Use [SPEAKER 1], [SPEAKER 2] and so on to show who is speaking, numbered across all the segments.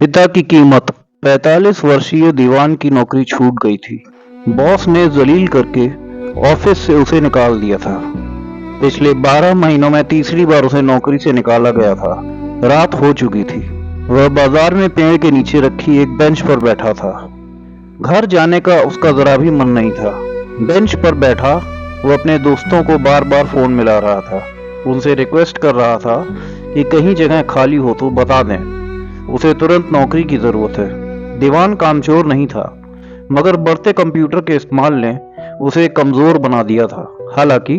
[SPEAKER 1] पिता की कीमत। 45 वर्षीय दीवान की नौकरी छूट गई थी। बॉस ने जलील करके ऑफिस से उसे निकाल दिया था। पिछले 12 महीनों में तीसरी बार उसे नौकरी से निकाला गया था। रात हो चुकी थी। वह बाजार में पेड़ के नीचे रखी एक बेंच पर बैठा था। घर जाने का उसका जरा भी मन नहीं था। बेंच पर बैठा वो अपने दोस्तों को बार बार फोन मिला रहा था। उनसे रिक्वेस्ट कर रहा था कि कहीं जगह खाली हो तो बता दें, उसे तुरंत नौकरी की जरूरत है। दीवान कामचोर नहीं था, मगर बढ़ते कंप्यूटर के इस्तेमाल ने उसे कमजोर बना दिया था। हालांकि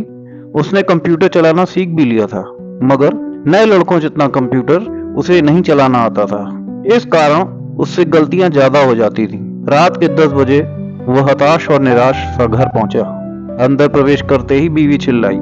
[SPEAKER 1] उसने कंप्यूटर चलाना सीख भी लिया था, मगर नए लड़कों जितना कंप्यूटर उसे नहीं चलाना आता था। इस कारण उससे गलतियां ज्यादा हो जाती थी। रात के 10 बजे वह हताश और निराश सा घर पहुंचा। अंदर प्रवेश करते ही बीवी चिल्लाई,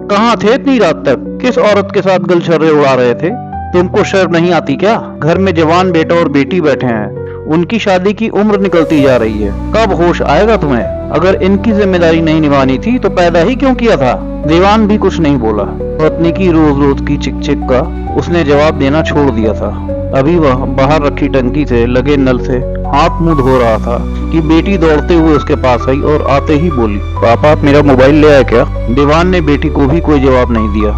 [SPEAKER 1] कहाँ थे इतनी रात तक? किस औरत के साथ गलछर्रे उड़ा रहे थे? तुमको शर्म नहीं आती क्या? घर में जवान बेटा और बेटी बैठे हैं, उनकी शादी की उम्र निकलती जा रही है। कब होश आएगा तुम्हें? अगर इनकी जिम्मेदारी नहीं निभानी थी तो पैदा ही क्यों किया था? दीवान भी कुछ नहीं बोला। पत्नी की रोज रोज की चिक चिक का उसने जवाब देना छोड़ दिया था। अभी वह बाहर रखी टंकी से लगे नल से हाथ मुंह धो रहा था कि बेटी दौड़ते हुए उसके पास आई और आते ही बोली, पापा आप मेरा मोबाइल ले आए क्या? दीवान ने बेटी को भी कोई जवाब नहीं दिया।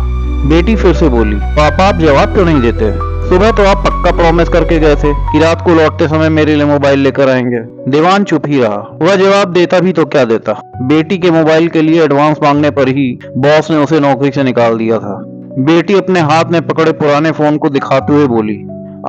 [SPEAKER 1] बेटी फिर से बोली, पापा आप जवाब क्यों नहीं देते? सुबह तो आप पक्का प्रॉमिस करके गए थे कि रात को लौटते समय मेरे लिए मोबाइल लेकर आएंगे। दीवान चुप ही रहा। वह जवाब देता भी तो क्या देता। बेटी के मोबाइल के लिए एडवांस मांगने पर ही बॉस ने उसे नौकरी से निकाल दिया था। बेटी अपने हाथ में पकड़े पुराने फोन को दिखाते हुए बोली,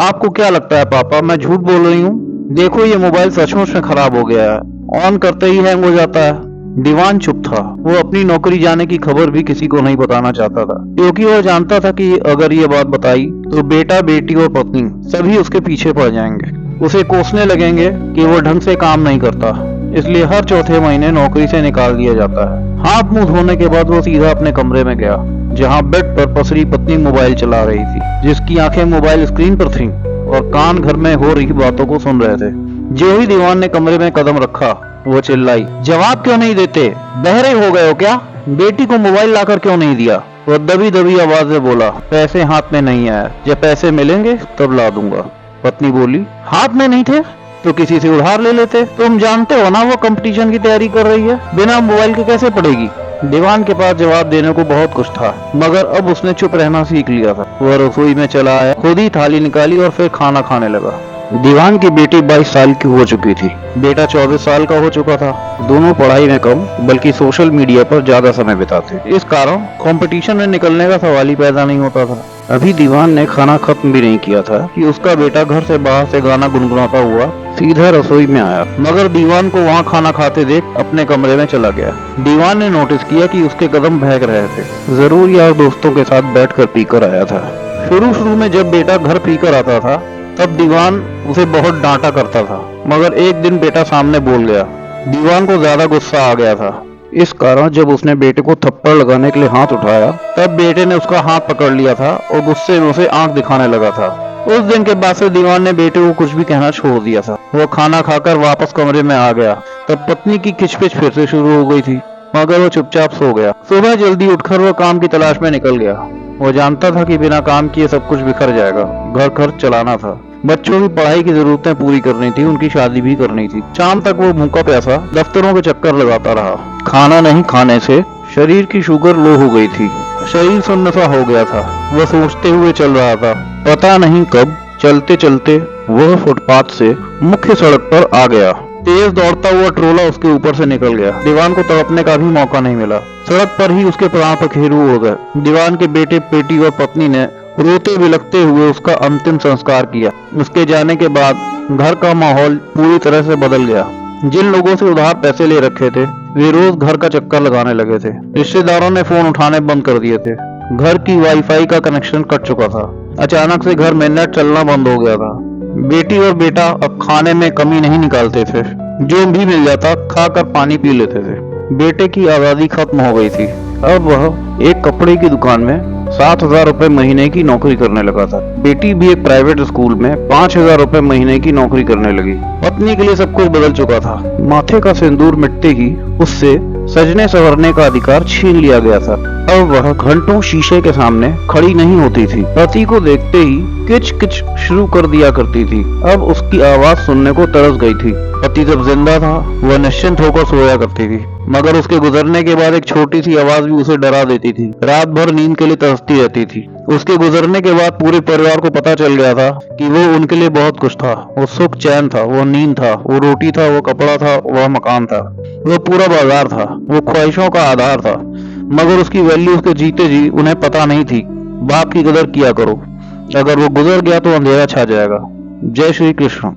[SPEAKER 1] आपको क्या लगता है पापा मैं झूठ बोल रही हूँ? देखो ये मोबाइल सचमुच में खराब हो गया है, ऑन करते ही हैंग हो जाता है। दीवान चुप था। वो अपनी नौकरी जाने की खबर भी किसी को नहीं बताना चाहता था, क्योंकि वो जानता था कि अगर ये बात बताई तो बेटा, बेटी और पत्नी सभी उसके पीछे पड़ जाएंगे। उसे कोसने लगेंगे कि वो ढंग से काम नहीं करता। इसलिए हर चौथे महीने नौकरी से निकाल दिया जाता है। हाथ मुंह धोने के बाद वो सीधा अपने कमरे में गया, जहाँ बेड पर पसरी पत्नी मोबाइल चला रही थी, जिसकी आंखें मोबाइल स्क्रीन पर थीं और कान घर में हो रही बातों को सुन रहे थे। जो ही दीवान ने कमरे में कदम रखा, वो चिल्लाई, जवाब क्यों नहीं देते? बहरे हो गए हो क्या? बेटी को मोबाइल लाकर क्यों नहीं दिया? वो दबी दबी आवाज में बोला, पैसे हाथ में नहीं आया, जब पैसे मिलेंगे तब ला दूंगा। पत्नी बोली, हाथ में नहीं थे तो किसी से उधार ले लेते। तुम जानते हो ना वो कंपटीशन की तैयारी कर रही है, बिना मोबाइल के कैसे पढ़ेगी? दीवान के पास जवाब देने को बहुत कुछ था, मगर अब उसने चुप रहना सीख लिया था। वह रसोई में चला आया, खुद ही थाली निकाली और फिर खाना खाने लगा। दीवान की बेटी 22 साल की हो चुकी थी, बेटा 24 साल का हो चुका था। दोनों पढ़ाई में कम बल्कि सोशल मीडिया पर ज्यादा समय बिताते। इस कारण कंपटीशन में निकलने का सवाल ही पैदा नहीं होता था। अभी दीवान ने खाना खत्म भी नहीं किया था कि उसका बेटा घर से बाहर से गाना गुनगुनाता हुआ सीधा रसोई में आया, मगर दीवान को वहाँ खाना खाते देख अपने कमरे में चला गया। दीवान ने नोटिस किया कि उसके कदम बहक रहे थे। जरूर यार दोस्तों के साथ बैठकर पीकर आया था। शुरू में जब बेटा घर पीकर आता था तब दीवान उसे बहुत डांटा करता था, मगर एक दिन बेटा सामने बोल गया। दीवान को ज्यादा गुस्सा आ गया था। इस कारण जब उसने बेटे को थप्पड़ लगाने के लिए हाथ उठाया, तब बेटे ने उसका हाथ पकड़ लिया था और गुस्से में उसे आंख दिखाने लगा था। उस दिन के बाद से दीवान ने बेटे को कुछ भी कहना छोड़ दिया था। वो खाना खाकर वापस कमरे में आ गया, तब पत्नी की खिचपिच फिर से शुरू हो गई थी, मगर वो चुपचाप सो गया। सुबह जल्दी उठकर वो काम की तलाश में निकल गया। वो जानता था कि बिना काम किए सब कुछ बिखर जाएगा। घर खर्च चलाना था, बच्चों की पढ़ाई की जरूरतें पूरी करनी थी, उनकी शादी भी करनी थी। शाम तक वो भूखा प्यासा दफ्तरों के चक्कर लगाता रहा। खाना नहीं खाने से शरीर की शुगर लो हो गई थी, शरीर सुन्न सा हो गया था। वह सोचते हुए चल रहा था। पता नहीं कब चलते चलते वह फुटपाथ से मुख्य सड़क पर आ गया। तेज दौड़ता हुआ ट्रोला उसके ऊपर से निकल गया। दीवान को तड़पने का भी मौका नहीं मिला। सड़क पर ही उसके प्राण पखेरु हो गए। दीवान के बेटे, बेटी और पत्नी ने रोते बिलखते हुए उसका अंतिम संस्कार किया। उसके जाने के बाद घर का माहौल पूरी तरह से बदल गया। जिन लोगों से उधार पैसे ले रखे थे, वे रोज घर का चक्कर लगाने लगे थे। रिश्तेदारों ने फोन उठाने बंद कर दिए थे। घर की वाईफाई का कनेक्शन कट चुका था। अचानक से घर में नेट चलना बंद हो गया था। बेटी और बेटा अब खाने में कमी नहीं निकालते थे। जो भी मिल जाता खाकर पानी पी लेते थे। बेटे की आजादी खत्म हो गई थी। अब वह एक कपड़े की दुकान में 7,000 रुपए महीने की नौकरी करने लगा था। बेटी भी एक प्राइवेट स्कूल में 5,000 रुपए महीने की नौकरी करने लगी। पत्नी के लिए सब कुछ बदल चुका था। माथे का सिंदूर मिटते ही उससे सजने संवरने का अधिकार छीन लिया गया था। अब वह घंटों शीशे के सामने खड़ी नहीं होती थी। पति को देखते ही किच किच शुरू कर दिया करती थी। अब उसकी आवाज सुनने को तरस गई थी। पति जब जिंदा था वह निश्चिंत होकर सोया करती थी, मगर उसके गुजरने के बाद एक छोटी सी आवाज भी उसे डरा देती थी। रात भर नींद के लिए तरसती रहती थी। उसके गुजरने के बाद पूरे परिवार को पता चल गया था कि वो उनके लिए बहुत कुछ था। वो सुख चैन था, वो नींद था, वो रोटी था, वो कपड़ा था, वह मकान था, वो पूरा बाजार था, वो ख्वाहिशों का आधार था। मगर उसकी वैल्यू उसके जीते जी उन्हें पता नहीं थी। बाप की कदर किया करो, अगर वो गुजर गया तो अंधेरा छा जाएगा। जय श्री कृष्ण।